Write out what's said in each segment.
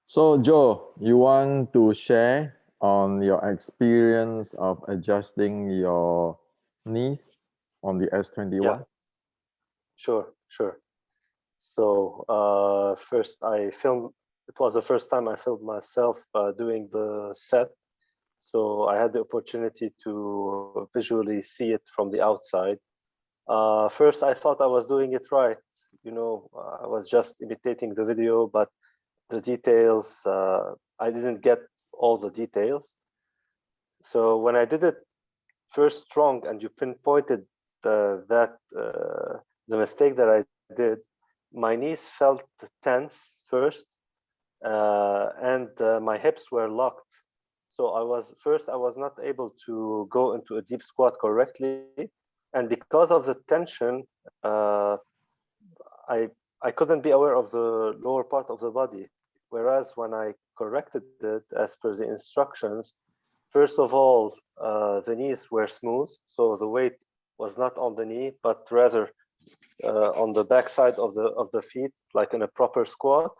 So, Joe, you want to share on your experience of adjusting your knees on the Yeah, S21? sure. So first I filmed, it was the first time I filmed myself doing the set. So I had the opportunity to visually see it from the outside. First I thought I was doing it right. I was just imitating the video, but the details, I didn't get all the details. So when I did it first wrong and you pinpointed the mistake that I did, my knees felt tense first, and my hips were locked. So I was not able to go into a deep squat correctly, and because of the tension, uh, I I couldn't be aware of the lower part of the body. Whereas when I corrected it as per the instructions, first of all, the knees were smooth, so the weight was not on the knee, but rather on the backside of the feet, like in a proper squat.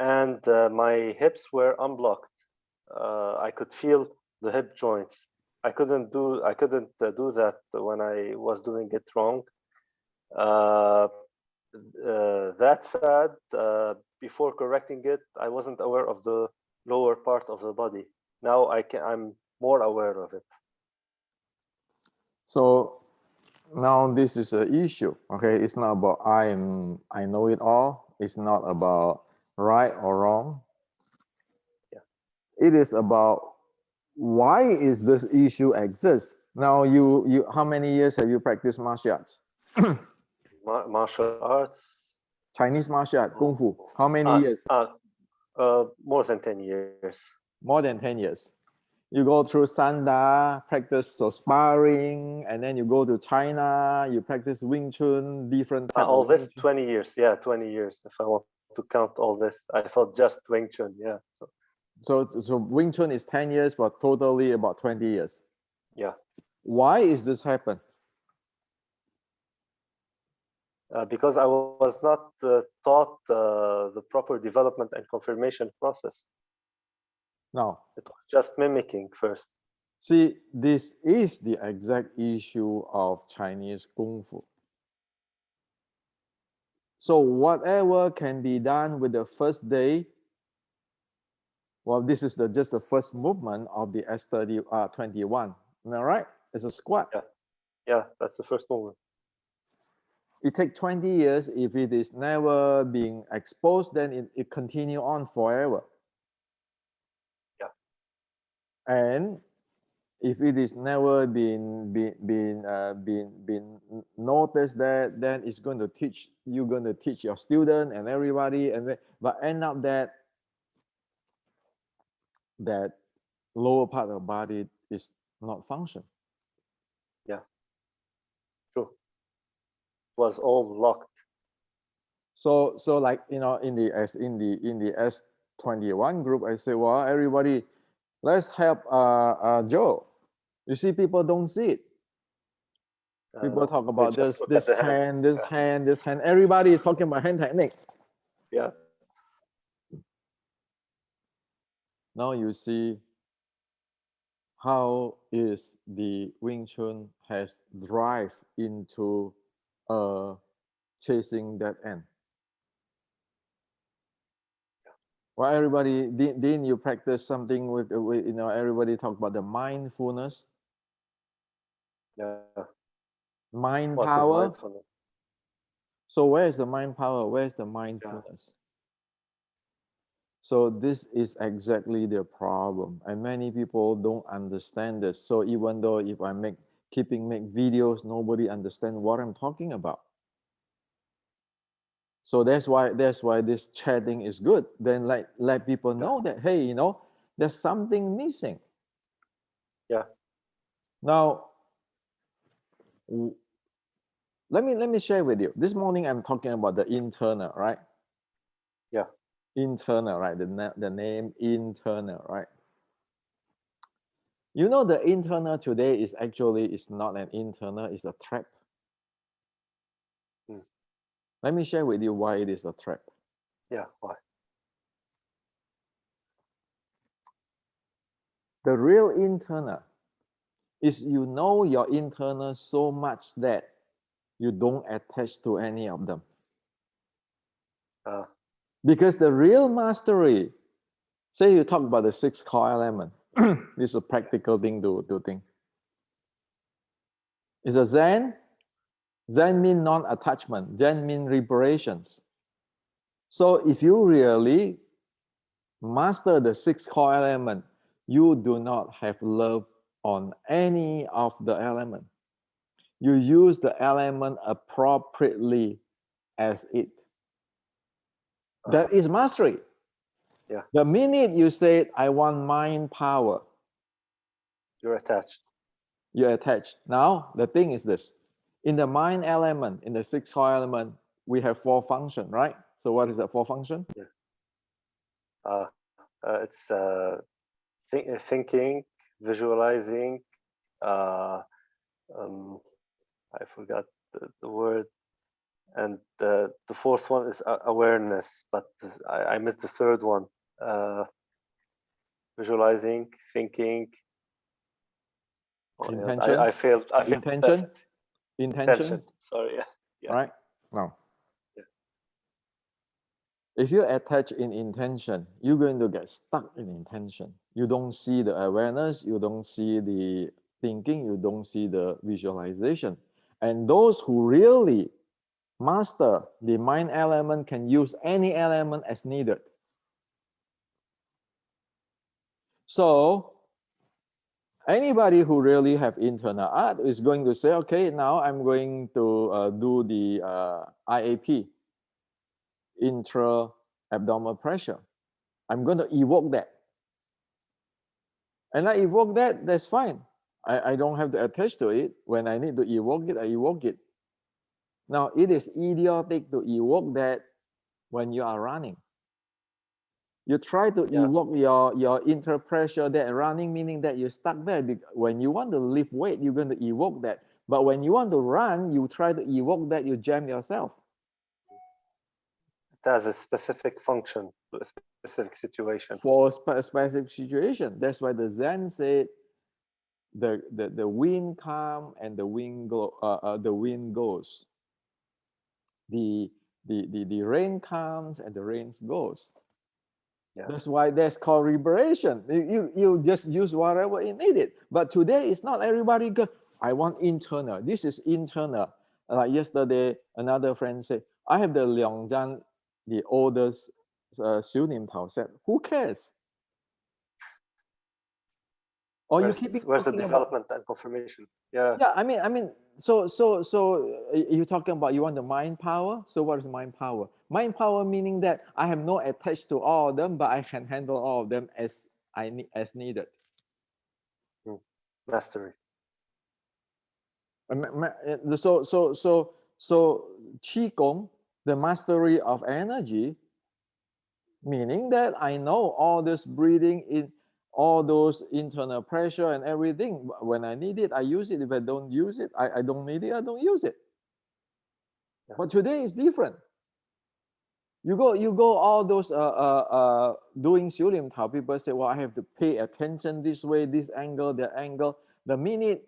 And my hips were unblocked. I could feel the hip joints. I couldn't do that when I was doing it wrong. Uh, that said, before correcting it, I wasn't aware of the lower part of the body. Now I'm more aware of it. So now this is an issue. Okay, it's not about I know it all. It's not about right or wrong. Yeah. It is about why is this issue exist. Now you how many years have you practiced martial arts? Martial arts. Chinese martial art, Kung Fu. How many Uh, years? uh, More than 10 years. More than 10 years. You go through Sanda, practice so sparring, and then you go to China, you practice Wing Chun, different type All of Wing this Chun. 20 years. Yeah, 20 years. If I want to count all this, I thought just Wing Chun. Yeah. So Wing Chun is 10 years, but totally about 20 years. Yeah. Why is this happen? Because I was not taught the proper development and confirmation process. Now, It was just mimicking first. see, this is the exact issue of Chinese Kung Fu. So whatever can be done with the first day, well, this is just the first movement of the S21. Am I right? It's a squat. Yeah. Yeah, that's the first movement. It takes 20 years. If it is never being exposed, then it continue on forever. Yeah. And if it is never been noticed, that then it's going to teach you're going to teach your student and everybody, and but end up that lower part of the body is not function. Yeah. True. It was all locked. So like in the S21 group, I say, well, everybody, let's help Joe. You see, people don't see it. People talk They about just this look at this the hands. hand, this hand, this hand. Everybody is talking about hand technique. Yeah. Now you see how is the Wing Chun has drive into chasing that end. Well, everybody, didn't you practice something with everybody talk about the mindfulness, Yeah. mind What is power. mindfulness? So where is the mind power? Where is the Yeah. mindfulness? So this is exactly the problem, and many people don't understand this. So even though if I make videos, nobody understand what I'm talking about. So that's why this chatting is good. Then let people know that, hey, there's something missing. Yeah. Now let me share with you. This morning I'm talking about the internal, right? Yeah. Internal, right? The name internal, right? You know, the internal today is not an internal, it's a trap. Mm. Let me share with you why it is a trap. Yeah. Why? The real internal is you know your internal so much that you don't attach to any of them. Because the real mastery, say you talk about the 6 core element, this is a practical thing to think. It's a Zen. Zen means non-attachment. Zen means liberations. So if you really master the 6 core element, you do not have love on any of the element. You use the element appropriately as it. That is mastery. Yeah. The minute you say, I want mind power, you're attached. You're attached. Now, the thing is this. In the mind element, in the 6 core element, we have 4 functions, right? So what is that 4 function? Yeah. It's thinking, visualizing, I forgot the word, and the fourth one is awareness, but I missed the third one. Visualizing, thinking. Oh, Intention. I failed. I failed Intention. test. Intention. Sorry. Yeah. Right? Now, Yeah. if you attach in intention, you're going to get stuck in intention. You don't see the awareness, you don't see the thinking, you don't see the visualization. And those who really master the mind element can use any element as needed. So anybody who really have internal art is going to say, okay, now I'm going to do the IAP, intra-abdominal pressure. I'm going to evoke that. And I evoke that, that's fine. I don't have to attach to it. When I need to evoke it, I evoke it. Now, it is idiotic to evoke that when you are running. You try to evoke your inter-pressure that running, meaning that you're stuck there. When you want to lift weight, you're going to evoke that. But when you want to run, you try to evoke that, you jam yourself. It has a specific function to a specific situation. For a specific situation. That's why the Zen said the wind come and the wind the wind goes. The rain comes and the rain goes. Yeah. That's why that's called liberation. You just use whatever you needed. But today it's not everybody go, I want internal. This is internal. Like yesterday, another friend said, I have the Liangzhan, the oldest Xiunim Tao set. Who cares? Or where's the development and confirmation? Yeah. Yeah, I mean, so you're talking about you want the mind power. So what is mind power? Mind power meaning that I have no attached to all of them, but I can handle all of them as as needed. Mastery. So qigong, the mastery of energy, meaning that I know all this breathing in all those internal pressure and everything. When I need it, I use it. If I don't use it, I don't need it, I don't use it. Yeah. But today is different. You go all those doing Xiulim Tao, people say, well, I have to pay attention this way, this angle, that angle. The minute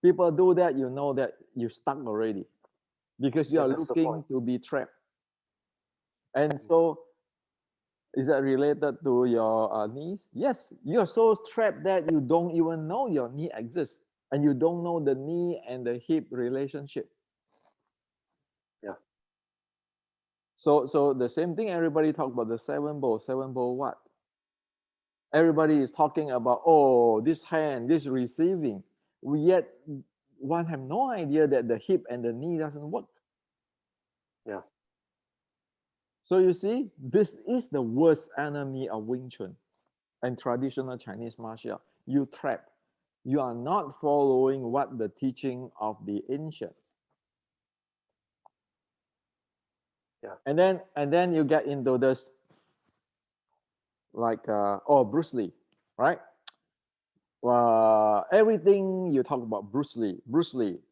people do that, you know that you're stuck already because you are looking to be trapped. And so is that related to your knees? Yes, you're so trapped that you don't even know your knee exists and you don't know the knee and the hip relationship. Yeah. So the same thing, everybody talk about the 7 bow what? Everybody is talking about, oh, this hand, this receiving. Yet one have no idea that the hip and the knee doesn't work. Yeah. So you see, this is the worst enemy of Wing Chun and traditional Chinese martial art. You trap. You are not following what the teaching of the ancient. Yeah. And then you get into this like Bruce Lee, right? Everything you talk about Bruce Lee,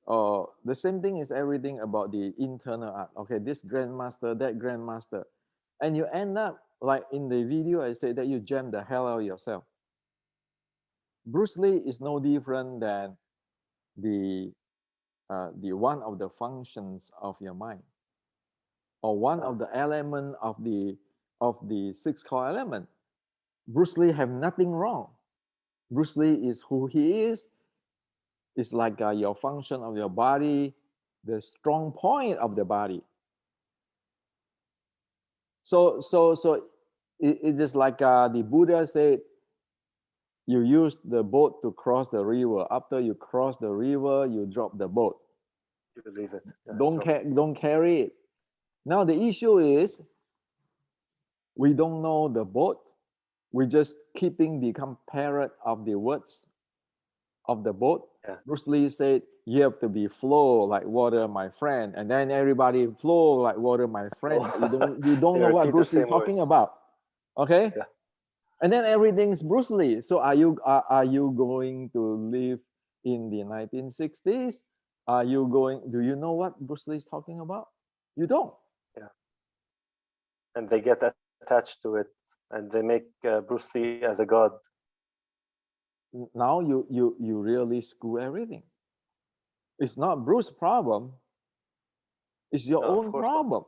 the same thing is everything about the internal art. Okay, this grandmaster, that grandmaster, and you end up like in the video I said that you jam the hell out of yourself. Bruce Lee is no different than the one of the functions of your mind, or one uh, of the element of the six core element. Bruce Lee have nothing wrong. Bruce Lee is who he is. It's like your function of your body, the strong point of the body. So it is like the Buddha said, you use the boat to cross the river. After you cross the river, you drop the boat. you leave it. Yeah, Don't drop it. don't carry it. Now the issue is we don't know the boat. We just keeping become parrot of the words of the boat. Yeah, Bruce Lee said, "You have to be flow like water, my friend," and then everybody flow like water, my friend. But oh, you don't they know what repeat the Bruce Lee is same talking words. about. Okay, Yeah, and then everything's Bruce Lee. So are you going to live in the 1960s? Are you going? Do you know what Bruce Lee is talking about? You don't. yeah, and they get attached to it, and they make Bruce Lee as a god. Now you really screw everything. It's not Bruce's problem. It's your No, of own course not. problem.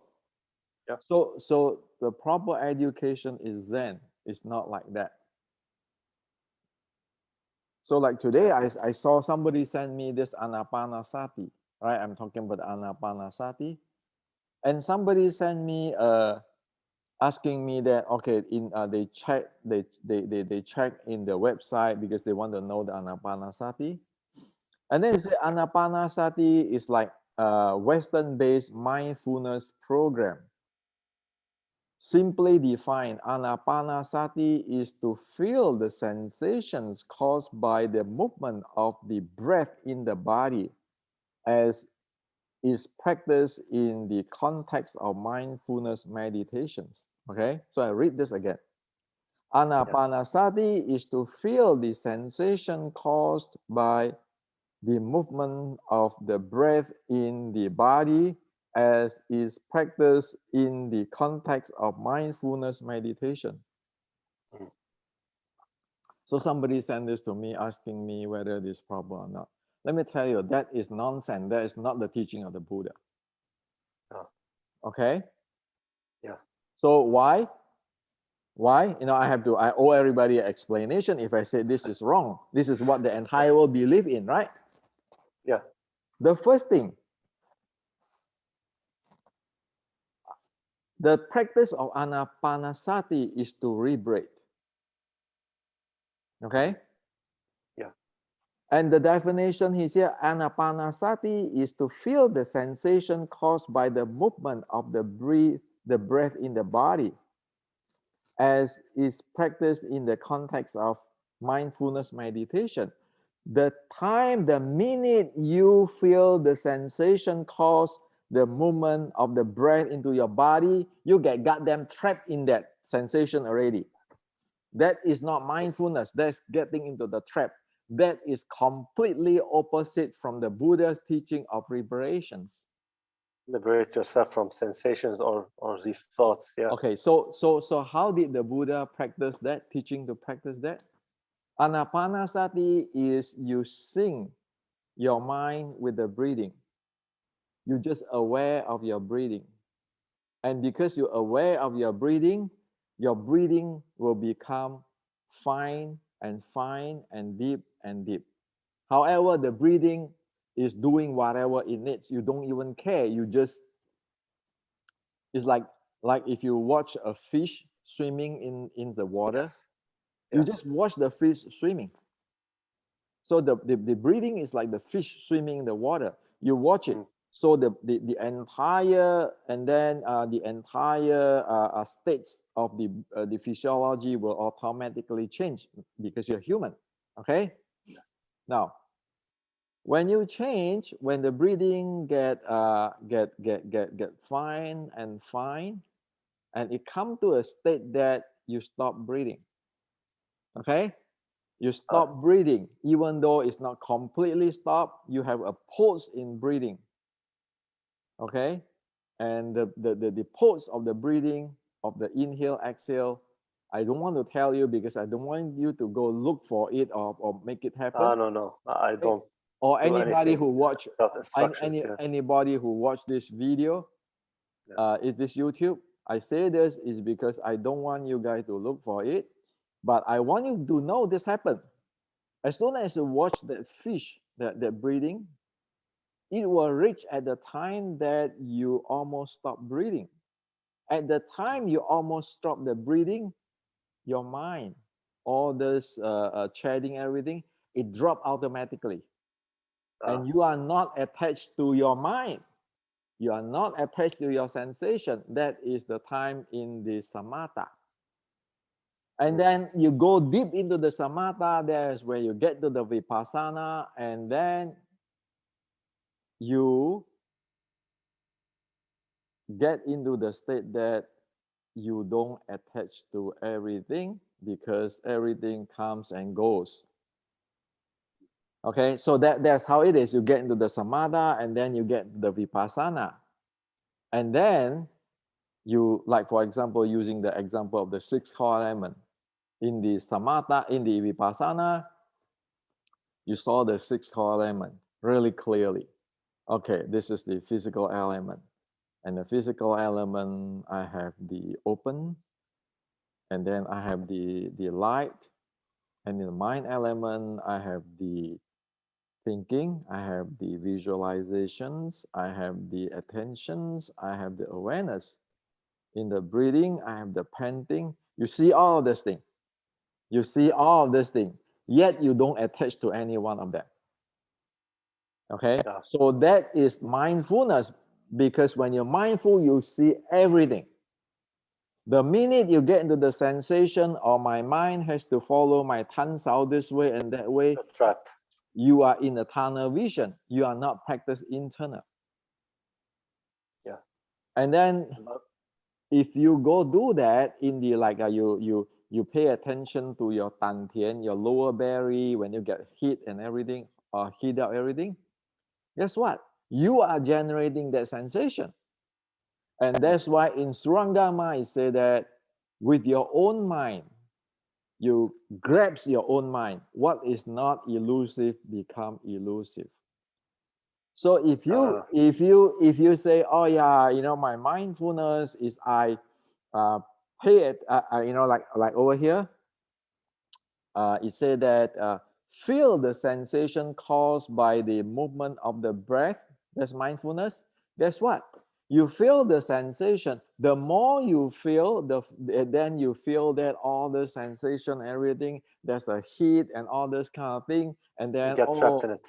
Yeah, So the proper education is Zen. It's not like that. So like today, yeah, I saw somebody send me this anapanasati, right? I'm talking about anapanasati, and somebody sent me asking me that okay, in they check in the website because they want to know the anapanasati, and then they say anapanasati is like a Western-based mindfulness program. Simply defined, anapanasati is to feel the sensations caused by the movement of the breath in the body as is practiced in the context of mindfulness meditations. Okay, so I read this again. yeah. Anapanasati is to feel the sensation caused by the movement of the breath in the body as is practiced in the context of mindfulness meditation. Mm. So somebody sent this to me asking me whether this is proper or not. Let me tell you, that is nonsense. That is not the teaching of the Buddha. Oh, Okay? yeah, So why? Why? I owe everybody an explanation if I say this is wrong. This is what the yeah, entire world believe in, right? yeah. The first thing, the practice of anapanasati is to rebreathe. Okay? Yeah. And the definition he said, anapanasati is to feel the sensation caused by the movement of the breath in the body, as is practiced in the context of mindfulness meditation. The minute you feel the sensation cause the movement of the breath into your body, you get goddamn trapped in that sensation already. That is not mindfulness. That's getting into the trap. That is completely opposite from the Buddha's teaching of liberations. Liberate yourself from sensations or these thoughts. Yeah. Okay, so how did the Buddha practice that? Teaching to practice that? Anapanasati is you sync your mind with the breathing. You're just aware of your breathing. And because you're aware of your breathing will become fine and fine and deep and deep. However, the breathing is doing whatever it needs. You don't even care. You just, it's like if you watch a fish swimming in the water, Yes. you Yeah. just watch the fish swimming. So the breathing is like the fish swimming in the water. You watch it. Mm. So the entire and then the entire states of the physiology will automatically change because you're human. Okay. Now, when you change, when the breathing get fine and fine, and it come to a state that you stop breathing. Okay. You Uh, stop breathing, even though it's not completely stopped, you have a pause in breathing. Okay? And the pause of the breathing, of the inhale, exhale, I don't want to tell you because I don't want you to go look for it or make it happen. No, I Okay? don't Or do anybody anything who watch without instructions. Yeah. anybody who watch this video, Yeah. is this YouTube. I say this is because I don't want you guys to look for it, but I want you to know this happened. As soon as you watch that fish, that breathing, it will reach at the time that you almost stop breathing. At the time you almost stop the breathing, your mind, all this chatting, everything, it drop automatically. And you are not attached to your mind. You are not attached to your sensation. That is the time in the samatha. And then you go deep into the samatha. There's where you get to the vipassana, and then you get into the state that you don't attach to everything because everything comes and goes. Okay, so that's how it is. You get into the samatha, and then you get the vipassana, and then you, like for example, using the example of the six core element in the samatha, in the vipassana, you saw the six core element really clearly. Okay, this is the physical element, and the physical element, I have the open, and then I have the light, and in the mind element, I have the thinking, I have the visualizations, I have the attentions, I have the awareness. In the breathing, I have the panting. You see all of this thing. You see all of this thing, yet you don't attach to any one of them. Okay, Yeah. so that is mindfulness, because when you're mindful, you see everything. The minute you get into the sensation, or my mind has to follow my tan sao this way and that way, You're trapped. you are in a tunnel vision. You are not practice internal. Yeah. And then if you go do that in the like you pay attention to your tan tian, your lower belly, when you get heat and everything, or heat up everything, guess what? You are generating that sensation. And that's why in Surangama, it say that with your own mind, you grasp your own mind. What is not elusive become elusive. So if you say, oh yeah, my mindfulness is I pay it, like over here, it said that feel the sensation caused by the movement of the breath. That's mindfulness. Guess what? You feel the sensation. The more you feel, then you feel that all the sensation, everything. There's a heat and all this kind of thing, and You then get trapped in it.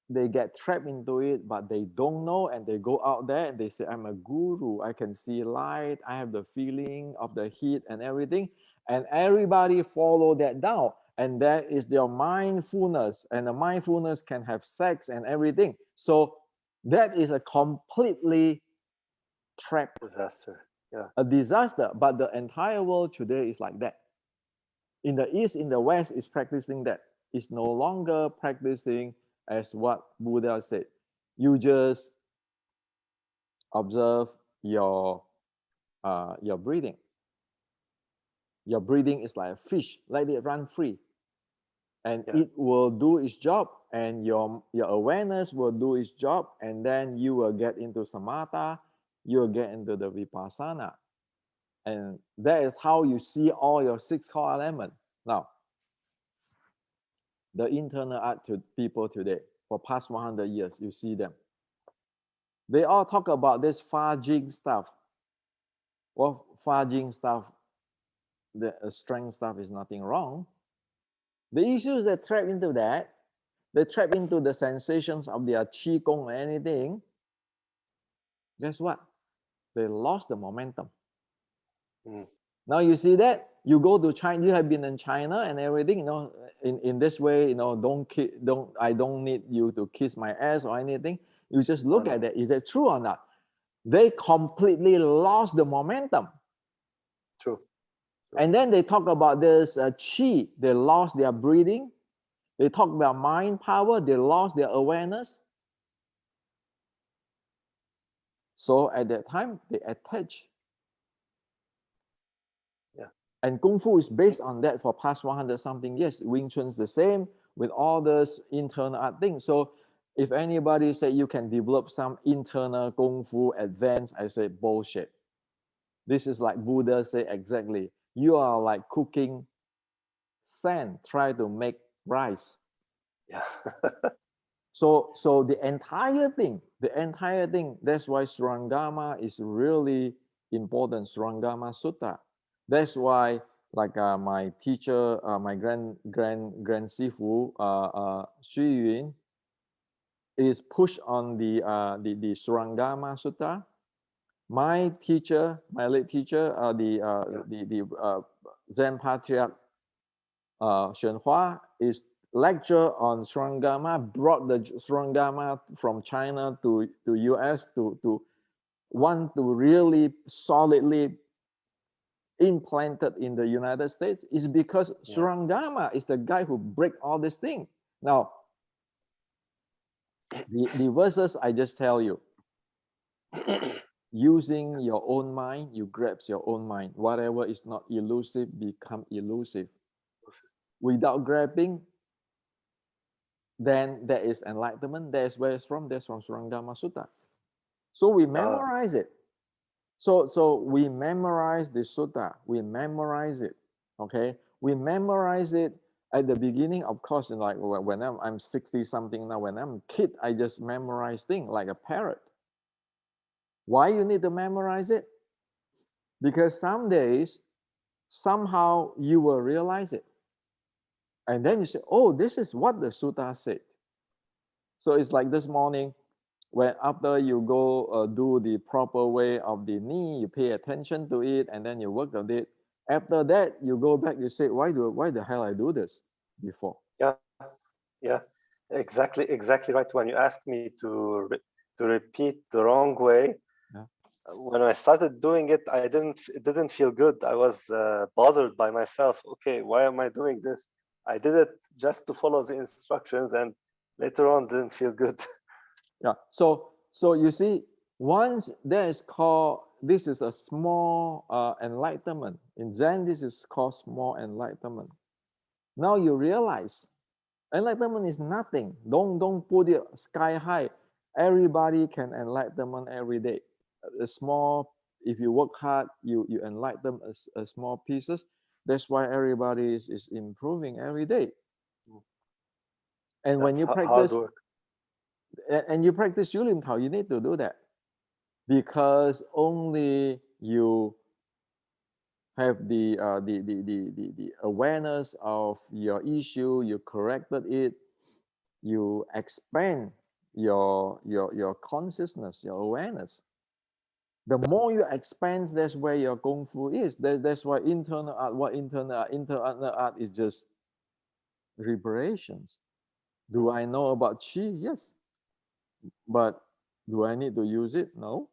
they get trapped into it, but they don't know, and they go out there and they say, I'm a guru, I can see light, I have the feeling of the heat and everything, and everybody follow that down, and that is their mindfulness, and the mindfulness can have sex and everything. So that is a completely trap, Disaster. Yeah. a disaster. But the entire world today is like that. In the East, in the West, is practicing that. It's no longer practicing as what Buddha said. You just observe your breathing. Your breathing is like a fish, let it run free, and Yeah. it will do its job, and your awareness will do its job, and then you will get into samatha, you will get into the vipassana, and that is how you see all your six core elements. Now, the internal art to people today, for past 100 years, you see them. They all talk about this fudging stuff. Well, fudging stuff, the strength stuff is nothing wrong. The issues that trap into that, they trap into the sensations of their qigong or anything. Guess what? They lost the momentum. Mm. Now you see that you go to China, you have been in China and everything, in this way, I don't need you to kiss my ass or anything. You just look at that. Is that true or not? They completely lost the momentum. True. And then they talk about this chi. They lost their breathing. They talk about mind power. They lost their awareness. So at that time, they attach Yeah. And Kung Fu is based on that for past 100 something years. Wing Chun is the same with all this internal art thing. So if anybody say you can develop some internal Kung Fu advance, I say bullshit. This is like Buddha say exactly. You are like cooking sand, try to make rice. Yeah. So the entire thing, that's why Surangama is really important, Surangama Sutta. That's why like my teacher, my grand Sifu, Xu Yun, is pushed on the Surangama Sutta. My teacher, my late teacher, Yeah. the Zen Patriarch Shen Hua is lecture on Surangama, brought the Surangama from China to US to want to really solidly implanted in the United States is because Yeah. Surangama is the guy who break all this thing. Now, the verses I just tell you, using your own mind, you grasp your own mind. Whatever is not elusive become elusive. Without grabbing, then there is enlightenment. There's where it's from. That's from Surangama Sutta. So we memorize it. So we memorize the sutta. We memorize it. Okay, we memorize it at the beginning. Of course, like when I'm 60 something now. When I'm a kid, I just memorize things like a parrot. Why you need to memorize it? Because some days, somehow you will realize it, and then you say, "Oh, this is what the sutta said." So it's like this morning, when after you go do the proper way of the knee, you pay attention to it, and then you work on it. After that, you go back, you say, why the hell I do this before? Yeah. Yeah. Exactly right. When you asked me to repeat the wrong way, Yeah. when I started doing it, it didn't feel good. I was bothered by myself. Okay, why am I doing this? I did it just to follow the instructions, and later on didn't feel good. Yeah. So you see, once there is called, this is a small enlightenment. In Zen, this is called small enlightenment. Now you realize enlightenment is nothing. Don't put it sky high. Everybody can enlightenment every day. A small, if you work hard, you enlighten a small pieces. That's why everybody is improving every day. And when That's you hard practice, work. and you practice Yulim Tao, you need to do that because only you have the awareness of your issue, you corrected it, you expand your consciousness, your awareness. The more you expand, that's where your kung fu is. That's why internal art, what internal art is just reparations. Do I know about chi? Yes. But do I need to use it? No.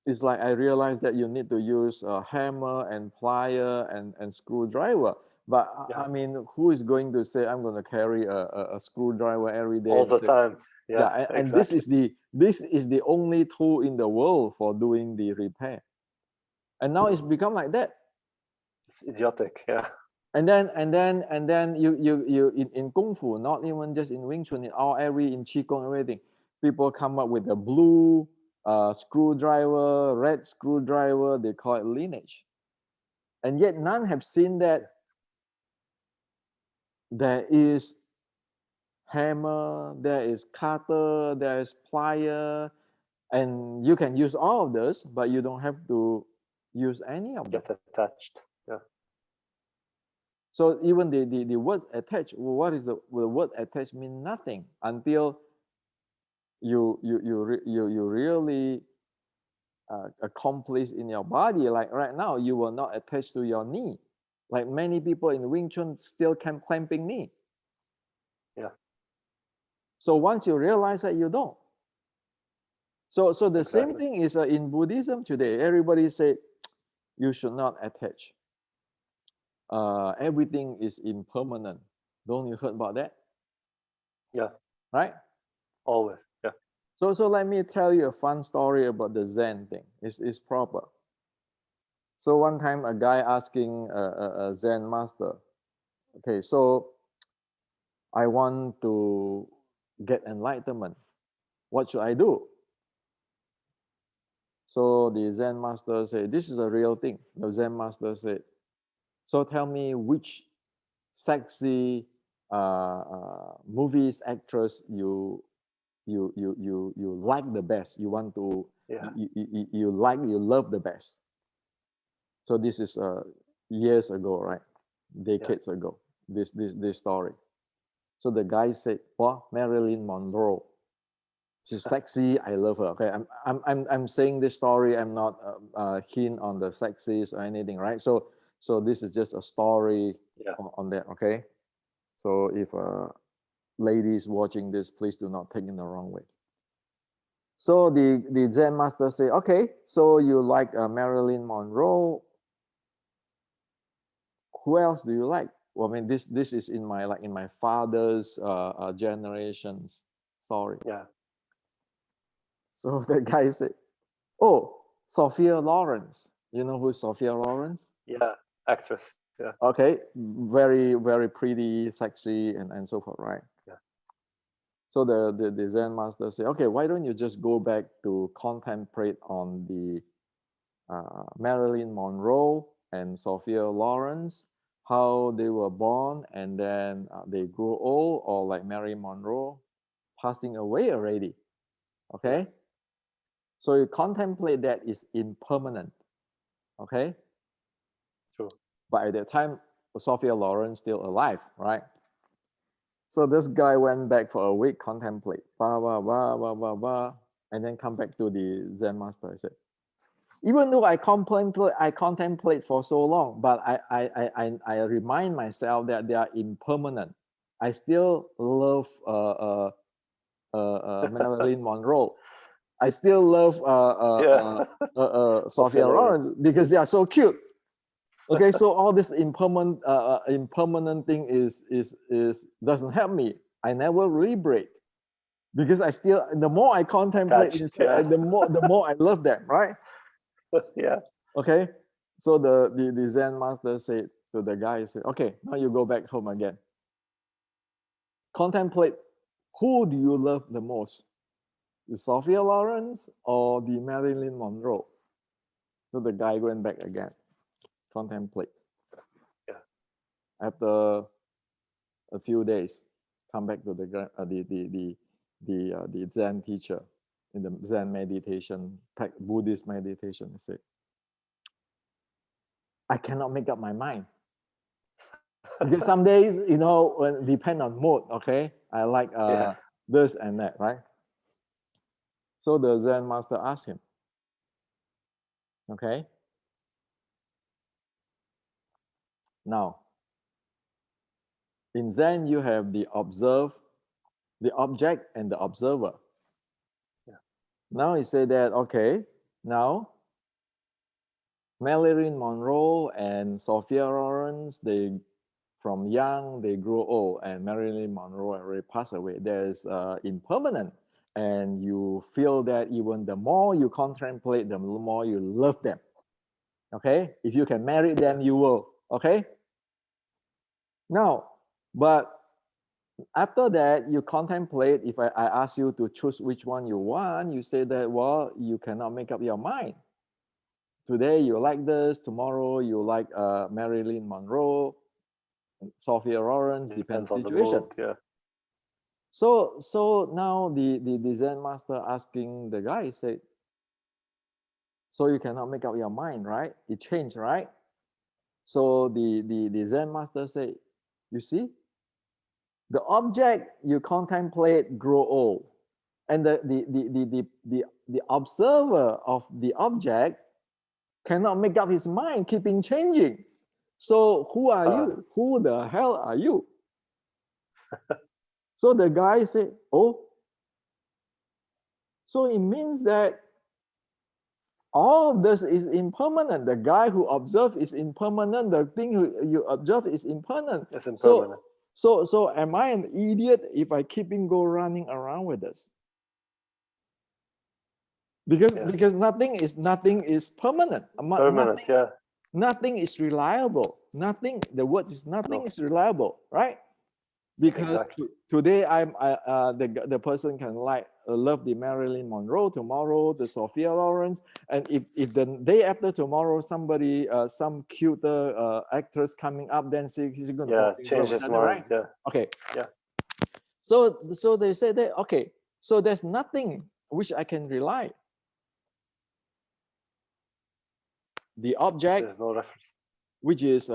It's like I realized that you need to use a hammer and plier and screwdriver. But Yeah, I mean, who is going to say I'm going to carry a screwdriver every day all and the say, time. yeah, Yeah, and exactly. this is the only tool in the world for doing the repair. And now it's become like that. It's idiotic. Yeah, And then you in Kung Fu, not even just in Wing Chun, in all every in Qigong, everything, people come up with a blue screwdriver, red screwdriver, they call it lineage. And yet none have seen that there is hammer, there is cutter, there is plier, and you can use all of this, but you don't have to use any of them. get attached. Yeah, So even the word attached, what is the word attached mean nothing until you really accomplish in your body. Like right now, you will not attach to your knee. Like many people in Wing Chun still can clamping knee. yeah, So once you realize that you don't. So the same exactly. thing is in Buddhism today. Everybody say you should not attach. Everything is impermanent. Don't you heard about that? Yeah, Right? always. Yeah, So let me tell you a fun story about the Zen thing. It's proper. So one time a guy asking a Zen master, okay, so I want to get enlightenment. What should I do? So the Zen master said, this is a real thing. The Zen master said, so tell me which sexy movies actress you like the best. You want to Yeah. you like you love the best. So this is years ago, right? Yeah. Decades ago. This story. So the guy said, "Well, Marilyn Monroe. She's sexy. I love her." Okay, I'm saying this story. I'm not keen on the sexist or anything, right? So this is just a story Yeah. on that. Okay. So if ladies watching this, please do not take it the wrong way. So the Zen master say, okay, so you like Marilyn Monroe. Who else do you like? Well, I mean, this is in my like in my father's generations story. Yeah. So the guy said, "Oh, Sophia Lawrence. You know who's Sophia Lawrence? Yeah. Actress. Yeah. Okay, very pretty, sexy, and so forth, right?" Yeah. So the Zen master said, "Okay, why don't you just go back to contemplate on the Marilyn Monroe and Sophia Lawrence, how they were born and then they grew old, or like Mary Monroe passing away already. Yeah. Okay, so you contemplate that is impermanent. Okay, True. but at that time, Sophia Lawrence still alive, right? So this guy went back for a week, contemplate, blah blah blah blah blah blah, and then come back to the Zen master. I said, even though I contemplate for so long, but I remind myself that they are impermanent. I still love Marilyn Monroe. I still love Yeah. Sophia Sophia Loren. Lawrence because they are so cute. Okay, so all this impermanent thing is doesn't help me. I never really break because I still the more I contemplate, Attached. Yeah. the more I love them, right? Yeah. Okay, so the Zen master said to the guy, he said, okay, now you go back home again. Contemplate, who do you love the most? The Sophia Lawrence or the Marilyn Monroe? So the guy went back again. Contemplate. Yeah. After a few days, come back to the Zen teacher in the Zen meditation, Buddhist meditation. He said, I cannot make up my mind. Because some days, when depend on mood, okay? I like Yeah. this and that, right? So the Zen master asked him, okay? Now, in Zen, you have the object and the observer. Yeah. Now he said that, okay, now Marilyn Monroe and Sophia Lawrence, they from young they grew old, and Marilyn Monroe already passed away. There's impermanent, and you feel that even the more you contemplate them, the more you love them. Okay, if you can marry them, Yeah. you will. Okay, now, but after that, you contemplate. If I ask you to choose which one you want, you say that, well, you cannot make up your mind. Today you like this, tomorrow you like Marilyn Monroe, Sophia Lawrence, Depends depends on the situation. mood. Yeah. So now the Zen master asking the guy said, so you cannot make up your mind, right? It changed, right? So the Zen master said, you see, the object you contemplate grow old, and the observer of the object cannot make up his mind, keeping changing. So who are Uh, you? Who the hell are you? So the guy said, oh, so it means that all of this is impermanent. The guy who observes is impermanent. The thing you observe is impermanent. it's So impermanent. so am I an idiot if I keeping go running around with this? Because Yeah. because nothing is permanent. Permanent. Nothing Yeah. Nothing is reliable. Nothing, the word is nothing No, is reliable, right? Because exactly. today the person can like love the Marilyn Monroe, tomorrow the Sophia Lawrence, and if the day after tomorrow somebody some cuter actress coming up, then he's going to fall Yeah, in love change with his that, right? mind. Yeah, Okay, yeah, so they say that, okay, so there's nothing which I can rely. The object, there's no reference. which is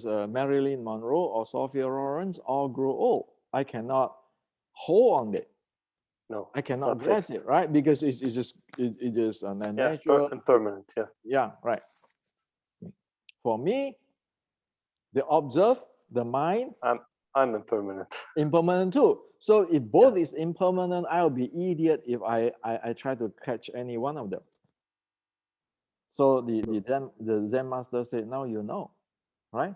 Marilyn Monroe or Sophia Lawrence, all grow old. I cannot hold on it. No, I it's cannot not grasp fixed. it, right? Because it just Yeah, natural. impermanent. Yeah, Yeah, right. For me, the observe, the mind, I'm impermanent. impermanent too. So if Yeah, both is impermanent, I'll be idiot if I try to catch any one of them. So true. the Zen master said, now you know, right?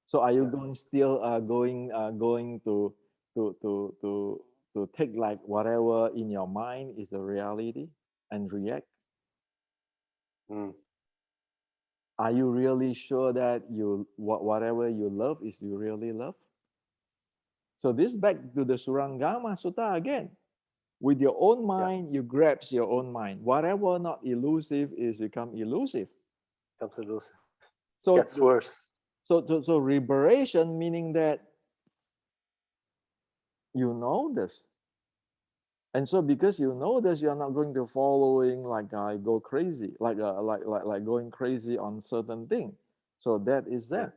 So are you Yeah. going still going to take like whatever in your mind is the reality and react? Mm. Are you really sure that whatever you love is you really love? So this back to the Surangama Sutta again. With your own Yeah, mind, you grasp your own mind. Whatever not elusive is become elusive. comes elusive. So Gets worse. so liberation meaning that you know this. And so because you know this, you're not going to following like I go crazy, like going crazy on certain thing. So that is Yeah, Zen.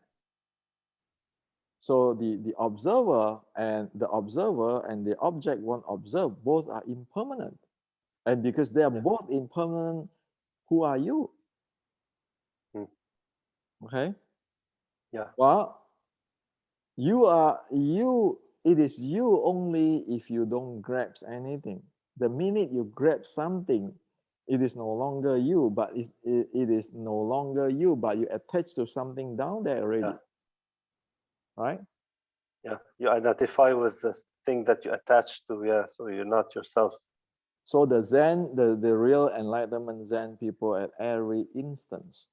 So the observer and the object one observe both are impermanent. And because they are yeah, both impermanent, who are you? mm. Okay. Yeah, Well, it is you only if you don't grasp anything. The minute you grab something, it is no longer you, but it is no longer you, but you attach to something down there yeah, already, right? yeah. You identify with the thing that you attach to. Yeah, so you're not yourself. So the Zen, the real enlightenment Zen people at every instance,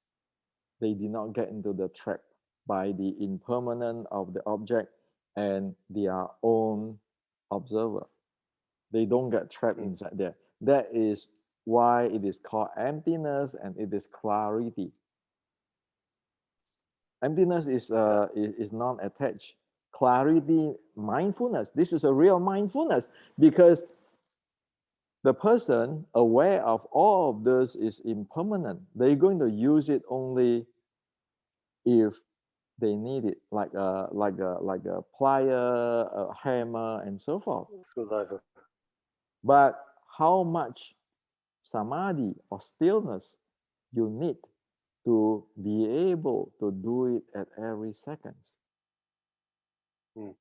they did not get into the trap by the impermanence of the object and their own observer. They don't get trapped Mm. inside there. That is why it is called emptiness and it is clarity. Emptiness Yeah, is non-attached. Clarity, mindfulness. This is a real mindfulness because the person aware of all of this is impermanent. They're going to use it only if they need it, like a plier, a hammer, and so forth. screwdriver. But how much samadhi or stillness you need to be able to do it at every second? Mm.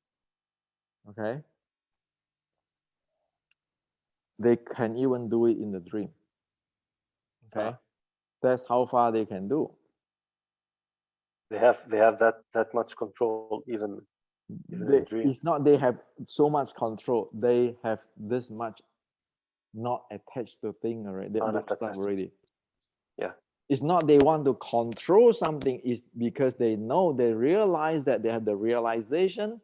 Okay, they can even do it in the dream. Okay, Ah, that's how far they can do. they have that much control even in dream. It's not they have so much control. They have this much not attached to thing already. Those stuff Unattached. already. Yeah, It's not they want to control something. It's because they know, they realize that they have the realization.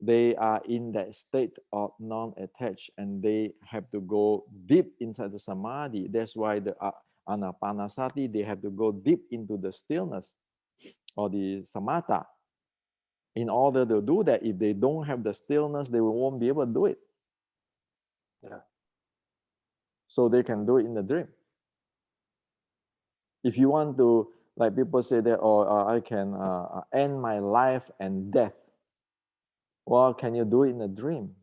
They are in that state of non-attached and they have to go deep inside the samadhi. That's why the anapanasati, they have to go deep into the stillness or the samatha. In order to do that, if they don't have the stillness, they won't be able to do it. yeah, So they can do it in the dream. If you want to, like people say that, oh, I can end my life and death. Well, can you do it in a dream?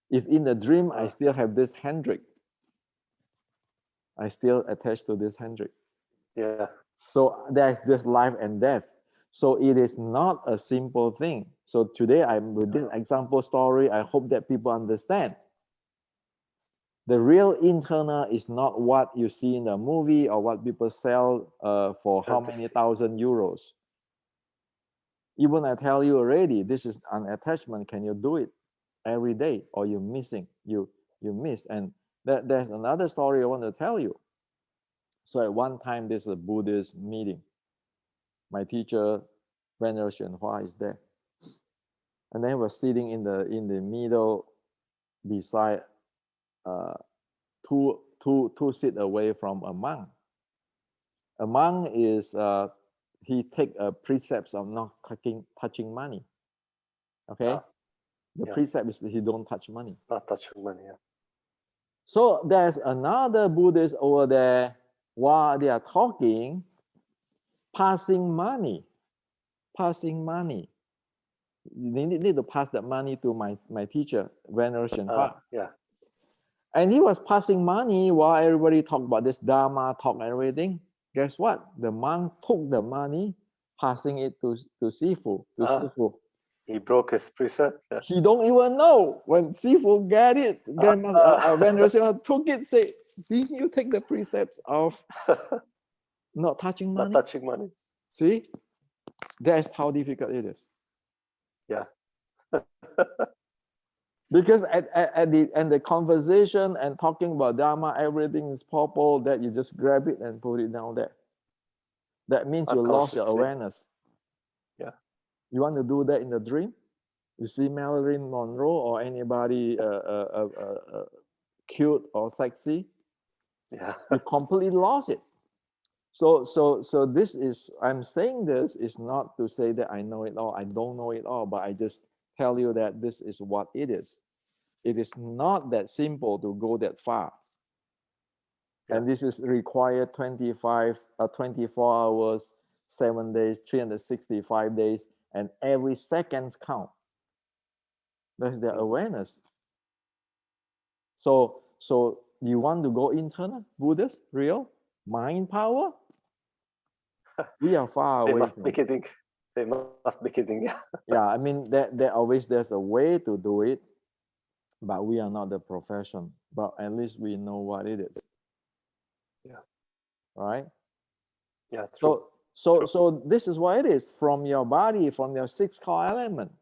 If in the dream I uh, still have this Hendrik, I still attached to this Hendrik. yeah, So there's this life and death. So it is not a simple thing. So today I'm with this example story. I hope that people understand. The real internal is not what you see in the movie or what people sell for how many authenticity. thousand euros. Even I tell you already, this is an attachment. Can you do it every day, or you're missing? You miss. And there's another story I want to tell you. So at one time, there's a Buddhist meeting. my teacher, Veneration Hua, is there. And then he was sitting in the middle beside two seats away from a monk. A monk is he take precepts of not touching money. Okay, the precept is he don't touch money. Not touching money. Yeah. So there's another Buddhist over there while they are talking, passing money. They need to pass that money to my teacher, Veneration Hua. Yeah. And he was passing money while everybody talked about this Dharma talk and everything. Guess what? The monk took the money, passing it to Sifu. Sifu. He broke his precept. Yeah. He don't even know. When Sifu get it, Veneration Hua took it, say, didn't you take the precepts of not touching money? Not touching money. See? That's how difficult it is. Yeah. Because at the end the conversation and talking about Dharma, everything is purple, that you just grab it and put it down there. That means you lost your awareness. Yeah. You want to do that in the dream? You see Marilyn Monroe or anybody cute or sexy? Yeah. You completely lost it. So this is, I'm saying this is not to say that I know it all. I don't know it all, but I just tell you that this is what it is. It is not that simple to go that far. Yeah. And this is required 24 hours, 7 days, 365 days, and every seconds count. That's the awareness. So you want to go internal, Buddhist, real, mind power? We are far away. They must be kidding. They must be kidding. Yeah, I mean, there's a way to do it, but we are not the profession. But at least we know what it is. Yeah. Right? Yeah, true. So this is what it is, from your body, from your 6 core element,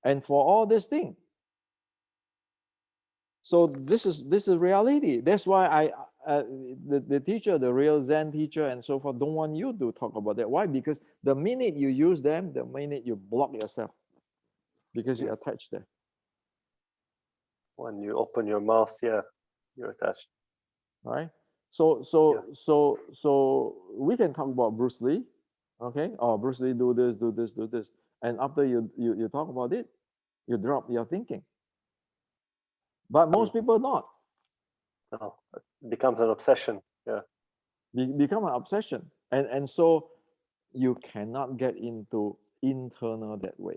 and for all this thing. So this is reality. That's why the teacher, the real Zen teacher and so forth, don't want you to talk about that. Why? Because the minute you use them, the minute you block yourself, because you're attached there. When you open your mouth, yeah, you're attached. Right? So we can talk about Bruce Lee, okay? Oh, Bruce Lee do this. And after you talk about it, you drop your thinking. But most people not. No, it becomes an obsession. Yeah. Become an obsession. And so you cannot get into internal that way.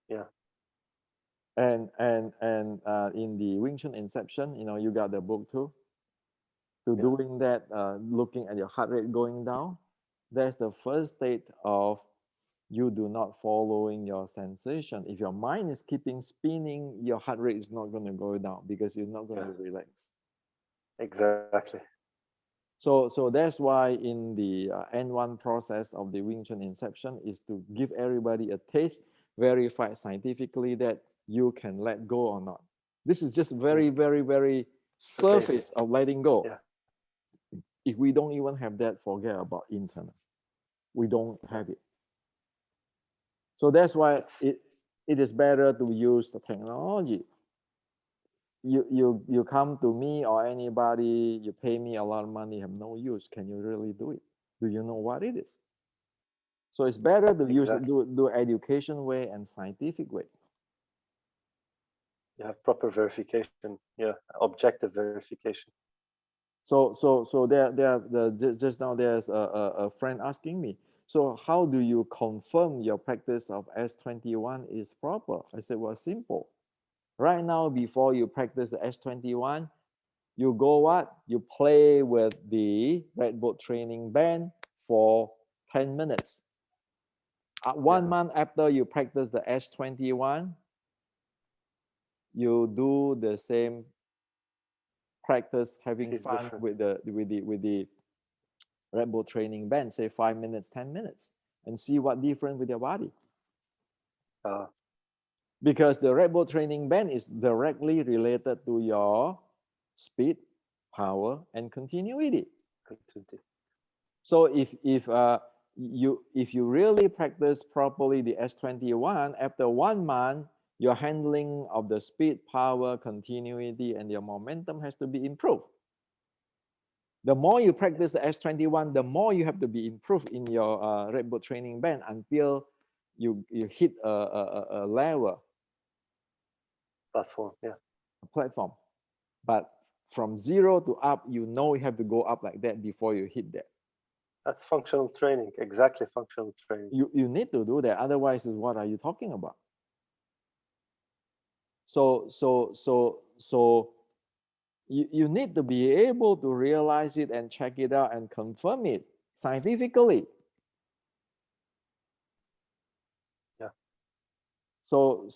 Yeah. And in the Wing Chun Inception, you got the book too. Doing that, looking at your heart rate going down, that's the first state of you do not following your sensation. If your mind is keeping spinning, your heart rate is not going to go down because you're not going to relax. Exactly. So that's why in the N1 process of the Wing Chun Inception is to give everybody a taste, verify scientifically that you can let go or not. This is just very, very, very surface of letting go. Yeah. If we don't even have that, forget about internal. We don't have it. So that's why it is better to use the technology. You come to me or anybody, you pay me a lot of money, have no use. Can you really do it? Do you know what it is? So it's better to use do education way and scientific way. You have proper verification. Yeah, objective verification. So just now there's a friend asking me, so how do you confirm your practice of S21 is proper? I said, well, simple. Right now, before you practice the S21, you go what? You play with the Red Bull training band for 10 minutes. 1 month after you practice the S21, you do the same practice, having fun with the Red Bull training band, say 5 minutes, 10 minutes, and see what different with your body. Because the Red Bull training band is directly related to your speed, power, and continuity. So if you really practice properly the S21, after 1 month, your handling of the speed, power, continuity, and your momentum has to be improved. The more you practice the S21, the more you have to be improved in your Red Bull training band until you hit a level. Platform, yeah. A platform. But from 0 to up, you know you have to go up like that before you hit that. That's functional training, exactly functional training. You need to do that. Otherwise, what are you talking about? So you need to be able to realize it and check it out and confirm it scientifically. Yeah. So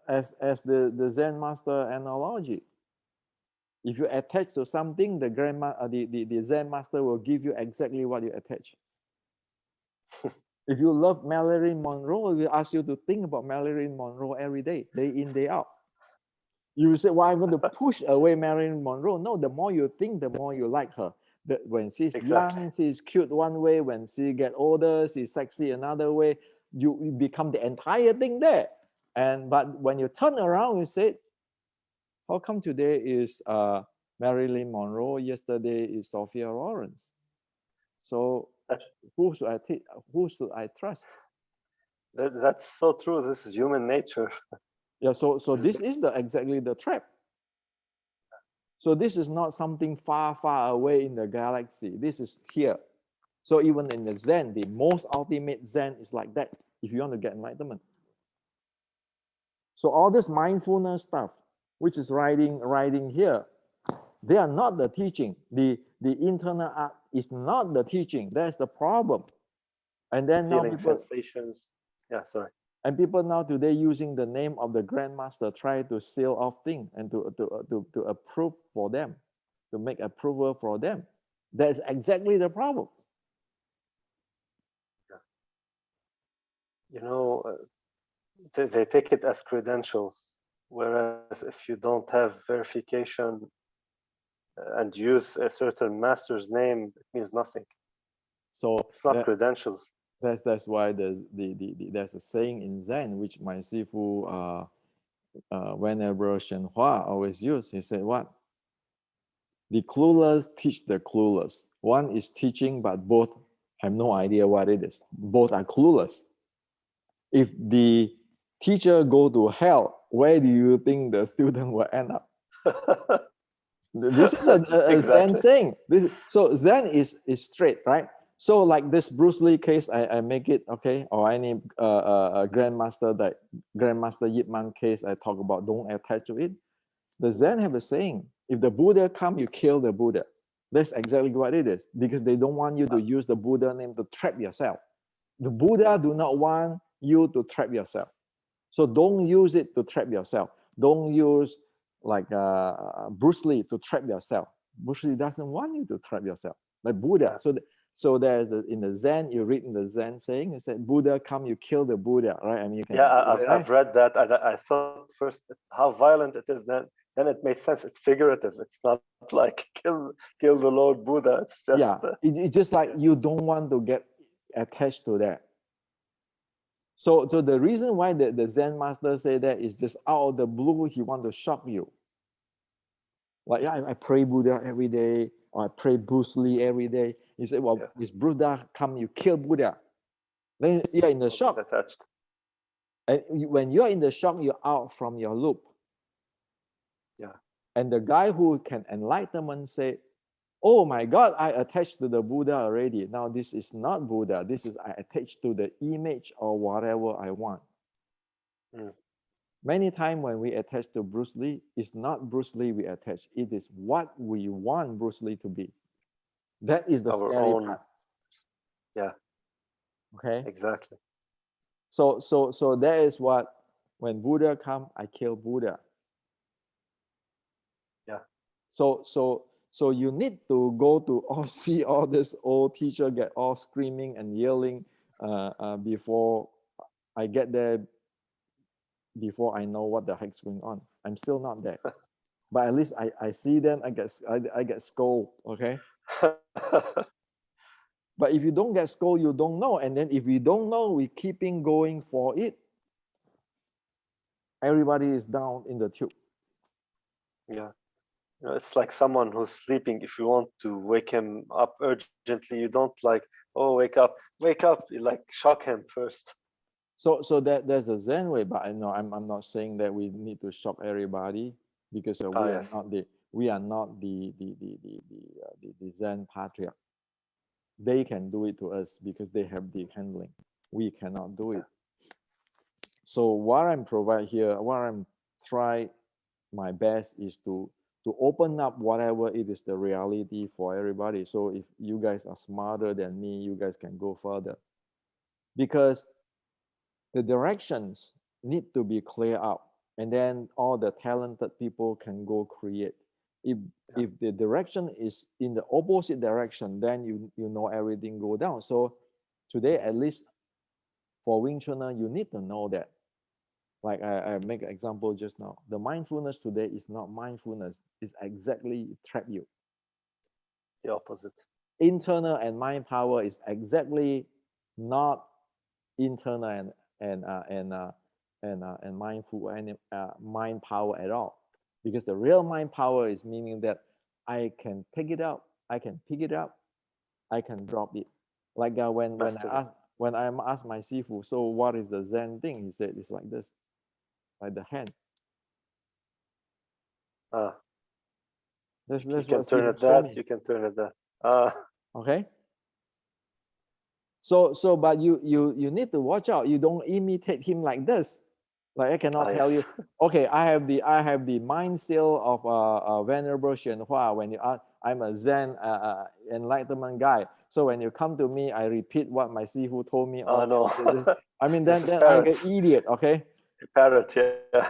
as the Zen master analogy, if you attach to something, the Zen master will give you exactly what you attach. If you love Marilyn Monroe, we ask you to think about Marilyn Monroe every day in, day out. You say, well, I'm going to push away Marilyn Monroe. No, the more you think, the more you like her. When she's young, she's cute one way. When she get older, she's sexy another way. You become the entire thing there. But when you turn around, you say, how come today is Marilyn Monroe? Yesterday is Sophia Lawrence. So who should I trust? That's so true. This is human nature. Yeah. So this is exactly the trap. So this is not something far, far away in the galaxy. This is here. So even in the Zen, the most ultimate Zen is like that, if you want to get enlightenment. So all this mindfulness stuff, which is writing here, they are not the teaching. The internal art is not the teaching. That's the problem. And then feeling, now people, sensations. Yeah, sorry. And people now today using the name of the grandmaster try to seal off things and to approve for them, to make approval for them. That's exactly the problem. Yeah. You know, they take it as credentials, whereas if you don't have verification and use a certain master's name, it means nothing. So it's not credentials. That's why there's a saying in Zen which my Sifu Venerable Shenhua always use. He said what? The clueless teach the clueless. One is teaching, but both have no idea what it is. Both are clueless. If the teacher go to hell, where do you think the student will end up? This is a exactly. Zen saying. So Zen is straight, right? So like this Bruce Lee case, I make it, okay? Or any Grandmaster Yip Man case, I talk about, don't attach to it. The Zen have a saying, if the Buddha come, you kill the Buddha. That's exactly what it is, because they don't want you to use the Buddha name to trap yourself. The Buddha do not want you to trap yourself. So don't use it to trap yourself. Don't use like Bruce Lee to trap yourself. Bruce Lee doesn't want you to trap yourself, like Buddha. So there's in the Zen, you read in the Zen saying, it said, Buddha come, you kill the Buddha, right? I mean, you can. Yeah, I've read that. I thought first how violent it is. Then it made sense. It's figurative. It's not like kill the Lord Buddha. It's just it's just like you don't want to get attached to that. So the reason why the Zen master say that is just out of the blue, he want to shock you. Like, yeah, I pray Buddha every day, or I pray Bruce Lee every day. He said, well, is Buddha come, you kill Buddha. Then you're in the shock. Attached. And when you're in the shock, you're out from your loop. Yeah. And the guy who can enlightenment say, oh my God, I attached to the Buddha already. Now this is not Buddha. This is I attached to the image or whatever I want. Many times when we attach to Bruce Lee, it's not Bruce Lee we attach. It is what we want Bruce Lee to be. That is the scary part. Yeah. Okay. Exactly. So that is what, when Buddha come, I kill Buddha. Yeah. So you need to go to see all this old teacher get all screaming and yelling before I get there, before I know what the heck's going on. I'm still not there. but at least I see them, I get scolded, okay? But if you don't get scolded, you don't know. And then if we don't know, we keeping going for it. Everybody is down in the tube. Yeah. You know, it's like someone who's sleeping. If you want to wake him up urgently, you don't like, oh, wake up. You like shock him first. So that there's a Zen way, but I know I'm not saying that we need to shock everybody, because Ah, yes. we are not the Zen patriarch. They can do it to us because they have the handling. We cannot do it. So what I'm provide here, what I'm try my best is to open up whatever it is the reality for everybody. So if you guys are smarter than me, you guys can go further, because the directions need to be clear out, and then all the talented people can go create. if Yeah. if the direction is in the opposite direction, then you know everything go down. So today, at least for Wing Chun, you need to know that. Like I make an example just now, the mindfulness today is not mindfulness, it's exactly trap you. The opposite. Internal and mind power is exactly not internal and mindful and mind power at all, because the real mind power is meaning that I can pick it up, I can pick it up, I can drop it. Like Mastery. when I asked my sifu, so what is the Zen thing? He said it's like this, like the hand. Ah, you That's what can turn sifu it showed that, me. you can turn it that. Ah, Okay. So but you need to watch out. You don't imitate him like this. Like I cannot tell you, yes. okay, I have the mind seal of Venerable Xian Hua. When you are, I'm a Zen enlightenment guy. So when you come to me, I repeat what my sifu told me. Oh, no. I mean, This then is then I get parrot. idiot. Okay. Parrot, yeah.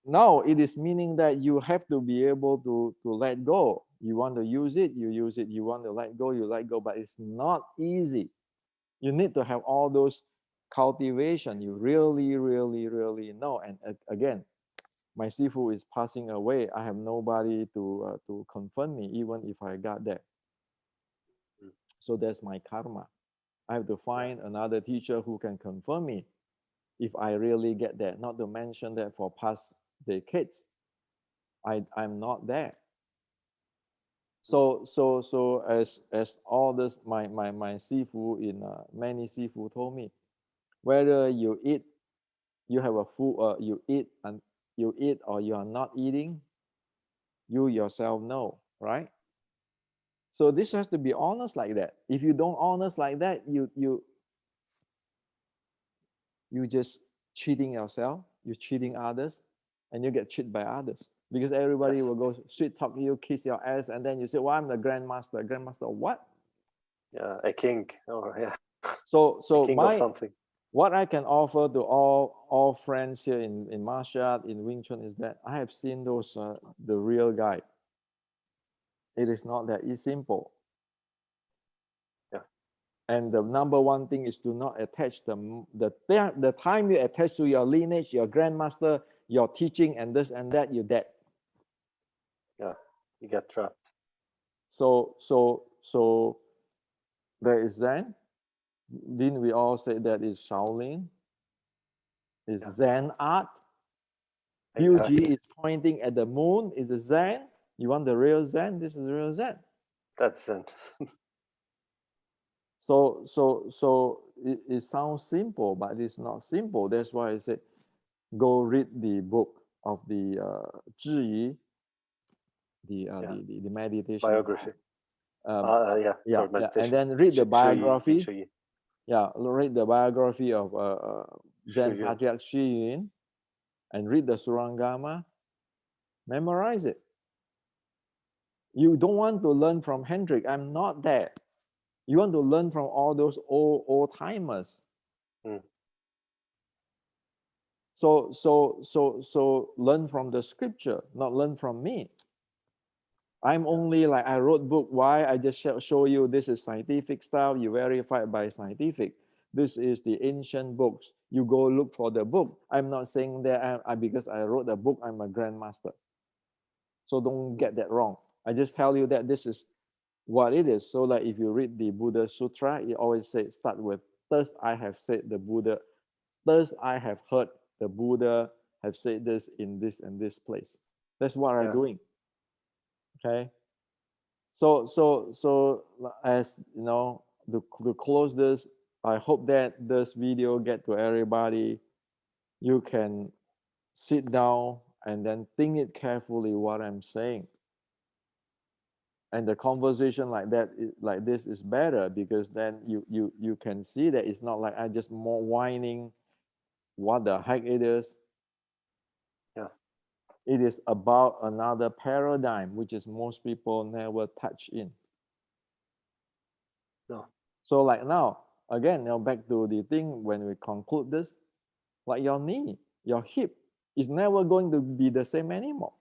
No, it is meaning that you have to be able to let go. You want to use it, you use it. You want to let go, you let go. But it's not easy. You need to have all those cultivation. You really know. And again, my sifu is passing away. I have nobody to confirm me, even if I got that. Mm. So that's my karma. I have to Yeah. find another teacher who can confirm me if I really get that. Not to mention that for past decades, I'm not there. Mm. So as all this, my sifu in many sifu told me, whether you eat, you have a food, you eat and you eat or you are not eating, you yourself know, right? So this has to be honest like that. If you don't honest like that, you just cheating yourself, you cheating others, and you get cheated by others, because everybody Yes. will go sweet talk you, kiss your ass, and then you say, well, I'm the grandmaster. Grandmaster of what? Yeah. A king, or yeah, So a so king of my something. what I can offer to all friends here in martial art, in Wing Chun, is that I have seen those the real guy. It is not that it's simple. Yeah. And the number one thing is to not attach the time you attach to your lineage, your grandmaster, your teaching, and this and that, you're dead. Yeah. You get trapped. So there is Zen. Didn't we all say that is Shaolin? Is Yeah. Zen art? Yuji Exactly. is pointing at the moon. Is a Zen. You want the real Zen? This is the real Zen. That's Zen. So it sounds simple, but it's not simple. That's why I said go read the book of the Zhi, Yeah. the meditation Biography. Yeah. yeah, Sorry, yeah, and meditation. then read the Shuyi. biography. Shuyi. Yeah, read the biography of Zen Shuyun. Patriarch Shi Yun, and read the Surangama. Memorize it. You don't want to learn from Hendrik. I'm not there. You want to learn from all those old timers. Mm. So learn from the scripture, not learn from me. I'm Yeah. only like I wrote book. Why? I just show you this is scientific stuff. You verify by scientific. This is the ancient books. You go look for the book. I'm not saying that because I wrote a book, I'm a grandmaster. So don't get that wrong. I just tell you that this is what it is. So like if you read the Buddha Sutra, it always say start with thus I have said the Buddha, thus I have heard the Buddha have said this in this and this place. That's what I'm doing. Okay. So as you know, to close this, I hope that this video get to everybody. You can sit down and then think it carefully what I'm saying. And the conversation like that, like this is better because then you can see that it's not like I just more whining what the heck it is. Yeah. It is about another paradigm, which is most people never touch in. No. So like now, again, now back to the thing when we conclude this, like your knee, your hip is never going to be the same anymore.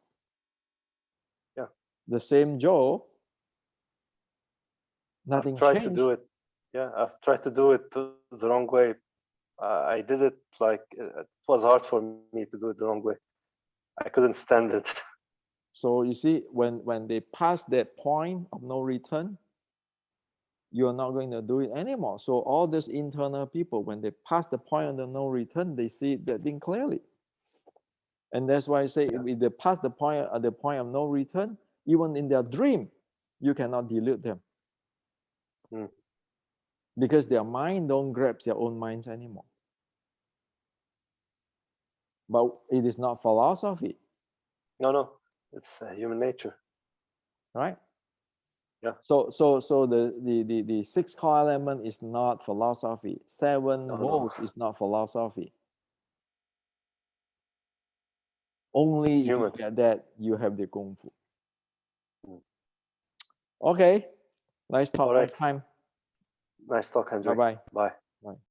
Yeah. The same Joe, nothing I've tried changed. to do it. Yeah, I've tried to do it the wrong way. I did it like it was hard for me to do it the wrong way. I couldn't stand it. So you see, when they pass that point of no return, you're not going to do it anymore. So all these internal people, when they pass the point of the no return, they see that thing clearly. And that's why I say if they pass the point at the point of no return, even in their dream, you cannot delude them. Because their mind don't grab their own minds anymore. But it is not philosophy. No, it's human nature. Right? Yeah. So the six core element is not philosophy. Seven woes is not philosophy. Only if you get that, you have the Kung Fu. Okay. Let's talk next time. Nice talk, Henry. Bye-bye. Bye. Bye.